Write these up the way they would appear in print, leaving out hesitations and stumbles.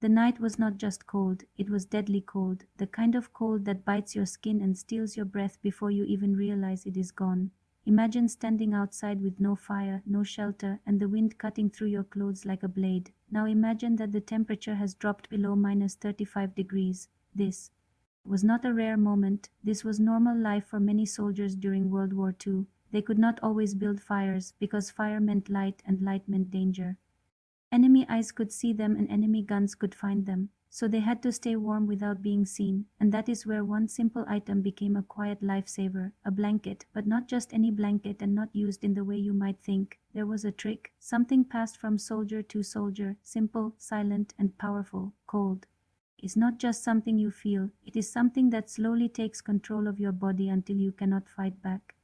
The night was not just cold, it was deadly cold, the kind of cold that bites your skin and steals your breath before you even realize it is gone. Imagine standing outside with no fire, no shelter, and the wind cutting through your clothes like a blade. Now imagine that the temperature has dropped below -35 degrees. This was not a rare moment, this was normal life for many soldiers during World War II. They could not always build fires, because fire meant light and light meant danger. Enemy eyes could see them and enemy guns could find them, so they had to stay warm without being seen, and that is where one simple item became a quiet lifesaver, a blanket, but not just any blanket and not used in the way you might think. There was a trick, something passed from soldier to soldier, simple, silent, and powerful. Cold is not just something you feel, it is something that slowly takes control of your body until you cannot fight back.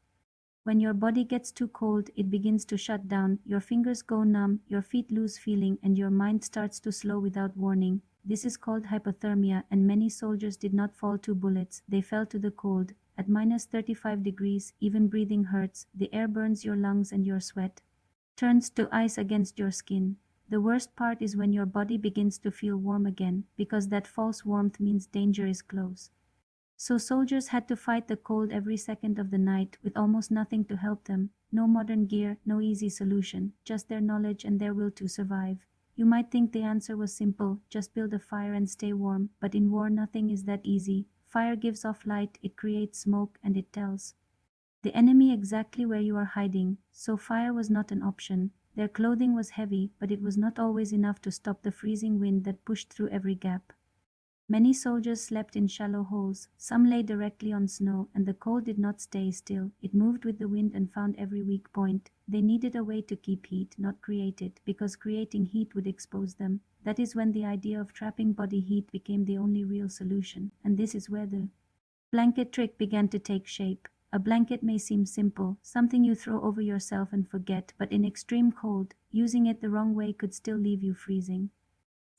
When your body gets too cold, it begins to shut down, your fingers go numb, your feet lose feeling, and your mind starts to slow without warning. This is called hypothermia, and many soldiers did not fall to bullets, they fell to the cold. At -35 degrees, even breathing hurts, the air burns your lungs and your sweat turns to ice against your skin. The worst part is when your body begins to feel warm again, because that false warmth means danger is close. So soldiers had to fight the cold every second of the night, with almost nothing to help them. No modern gear, no easy solution, just their knowledge and their will to survive. You might think the answer was simple, just build a fire and stay warm, but in war nothing is that easy. Fire gives off light, it creates smoke, and it tells the enemy exactly where you are hiding, so fire was not an option. Their clothing was heavy, but it was not always enough to stop the freezing wind that pushed through every gap. Many soldiers slept in shallow holes, some lay directly on snow, and the cold did not stay still, it moved with the wind and found every weak point. They needed a way to keep heat, not create it, because creating heat would expose them. That is when the idea of trapping body heat became the only real solution, and this is where the blanket trick began to take shape. A blanket may seem simple, something you throw over yourself and forget, but in extreme cold, using it the wrong way could still leave you freezing.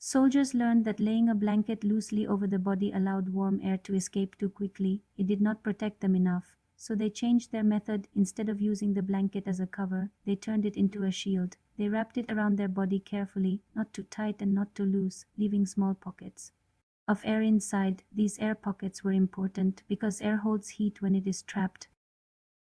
Soldiers learned that laying a blanket loosely over the body allowed warm air to escape too quickly. It did not protect them enough, so they changed their method. Instead of using the blanket as a cover, they turned it into a shield. They wrapped it around their body carefully, not too tight and not too loose, leaving small pockets of air inside. These air pockets were important because air holds heat when it is trapped.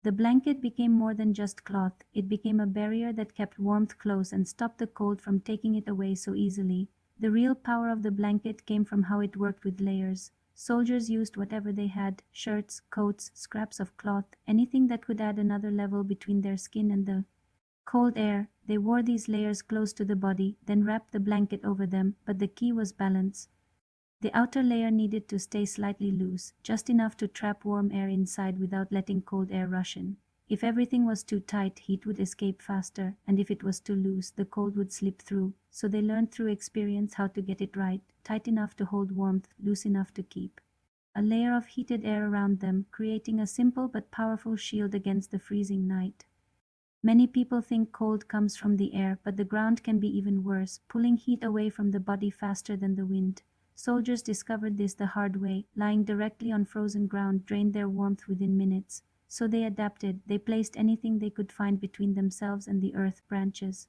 The blanket became more than just cloth, it became a barrier that kept warmth close and stopped the cold from taking it away so easily. The real power of the blanket came from how it worked with layers. Soldiers used whatever they had, shirts, coats, scraps of cloth, anything that could add another level between their skin and the cold air. They wore these layers close to the body, then wrapped the blanket over them, but the key was balance. The outer layer needed to stay slightly loose, just enough to trap warm air inside without letting cold air rush in. If everything was too tight, heat would escape faster, and if it was too loose, the cold would slip through. So they learned through experience how to get it right, tight enough to hold warmth, loose enough to keep a layer of heated air around them, creating a simple but powerful shield against the freezing night. Many people think cold comes from the air, but the ground can be even worse, pulling heat away from the body faster than the wind. Soldiers discovered this the hard way. Lying directly on frozen ground drained their warmth within minutes. So they adapted. They placed anything they could find between themselves and the earth, branches,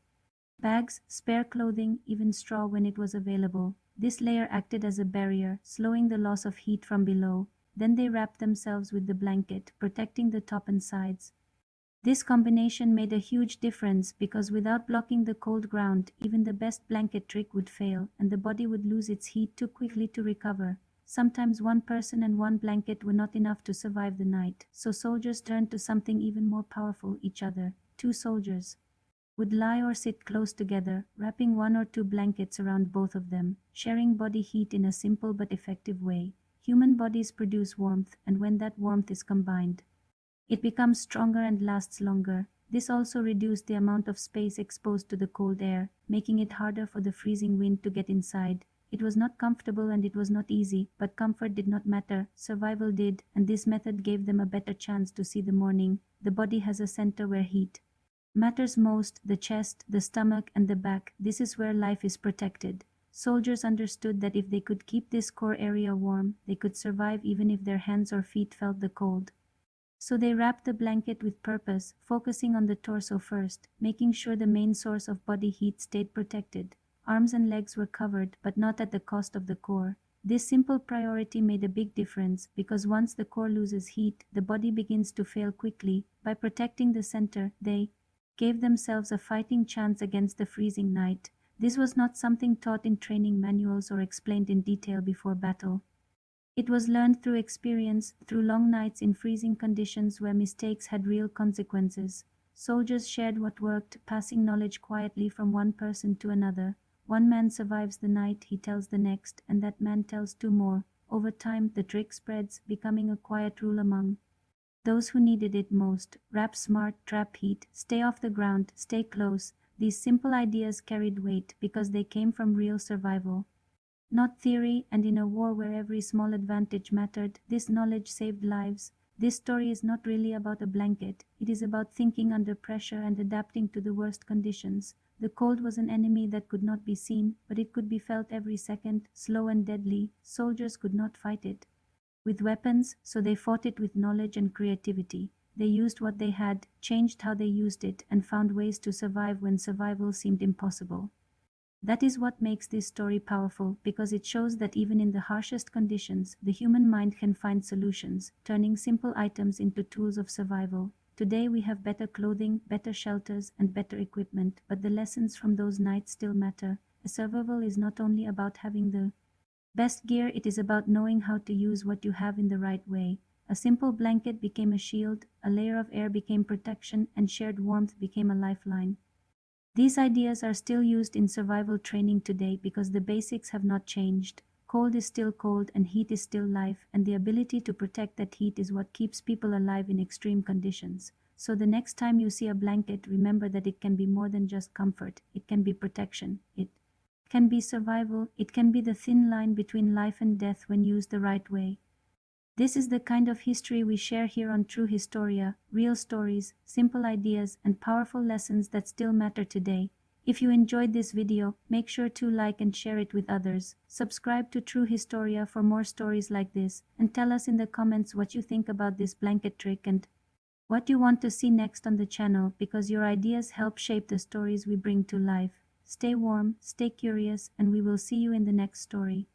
bags, spare clothing, even straw when it was available. This layer acted as a barrier, slowing the loss of heat from below. Then they wrapped themselves with the blanket, protecting the top and sides. This combination made a huge difference because without blocking the cold ground, even the best blanket trick would fail, and the body would lose its heat too quickly to recover. Sometimes one person and one blanket were not enough to survive the night, so soldiers turned to something even more powerful, each other. Two soldiers would lie or sit close together, wrapping one or two blankets around both of them, sharing body heat in a simple but effective way. Human bodies produce warmth, and when that warmth is combined, it becomes stronger and lasts longer. This also reduced the amount of space exposed to the cold air, making it harder for the freezing wind to get inside. It was not comfortable and it was not easy, but comfort did not matter, survival did, and this method gave them a better chance to see the morning. The body has a center where heat matters most, the chest, the stomach, and the back. This is where life is protected. Soldiers understood that if they could keep this core area warm, they could survive even if their hands or feet felt the cold. So they wrapped the blanket with purpose, focusing on the torso first, making sure the main source of body heat stayed protected. arms and legs were covered, but not at the cost of the core. This simple priority made a big difference, because once the core loses heat, the body begins to fail quickly. By protecting the center, they gave themselves a fighting chance against the freezing night. This was not something taught in training manuals or explained in detail before battle. It was learned through experience, through long nights in freezing conditions where mistakes had real consequences. Soldiers shared what worked, passing knowledge quietly from one person to another. One man survives the night, he tells the next, and that man tells two more. Over time, the trick spreads, becoming a quiet rule among those who needed it most. Wrap smart, trap heat, stay off the ground, stay close. These simple ideas carried weight because they came from real survival, not theory, and in a war where every small advantage mattered, this knowledge saved lives. This story is not really about a blanket, it is about thinking under pressure and adapting to the worst conditions. The cold was an enemy that could not be seen, but it could be felt every second, slow and deadly. Soldiers could not fight it with weapons, so they fought it with knowledge and creativity. They used what they had, changed how they used it, and found ways to survive when survival seemed impossible. That is what makes this story powerful, because it shows that even in the harshest conditions, the human mind can find solutions, turning simple items into tools of survival. Today we have better clothing, better shelters, and better equipment, but the lessons from those nights still matter. A survival is not only about having the best gear, it is about knowing how to use what you have in the right way. A simple blanket became a shield, a layer of air became protection, and shared warmth became a lifeline. These ideas are still used in survival training today because the basics have not changed. Cold is still cold and heat is still life, and the ability to protect that heat is what keeps people alive in extreme conditions. So the next time you see a blanket, remember that it can be more than just comfort. It can be protection. It can be survival. It can be the thin line between life and death when used the right way. This is the kind of history we share here on True Historia, real stories, simple ideas, and powerful lessons that still matter today. If you enjoyed this video, make sure to like and share it with others. Subscribe to True Historia for more stories like this, and tell us in the comments what you think about this blanket trick and what you want to see next on the channel, because your ideas help shape the stories we bring to life. Stay warm, stay curious, and we will see you in the next story.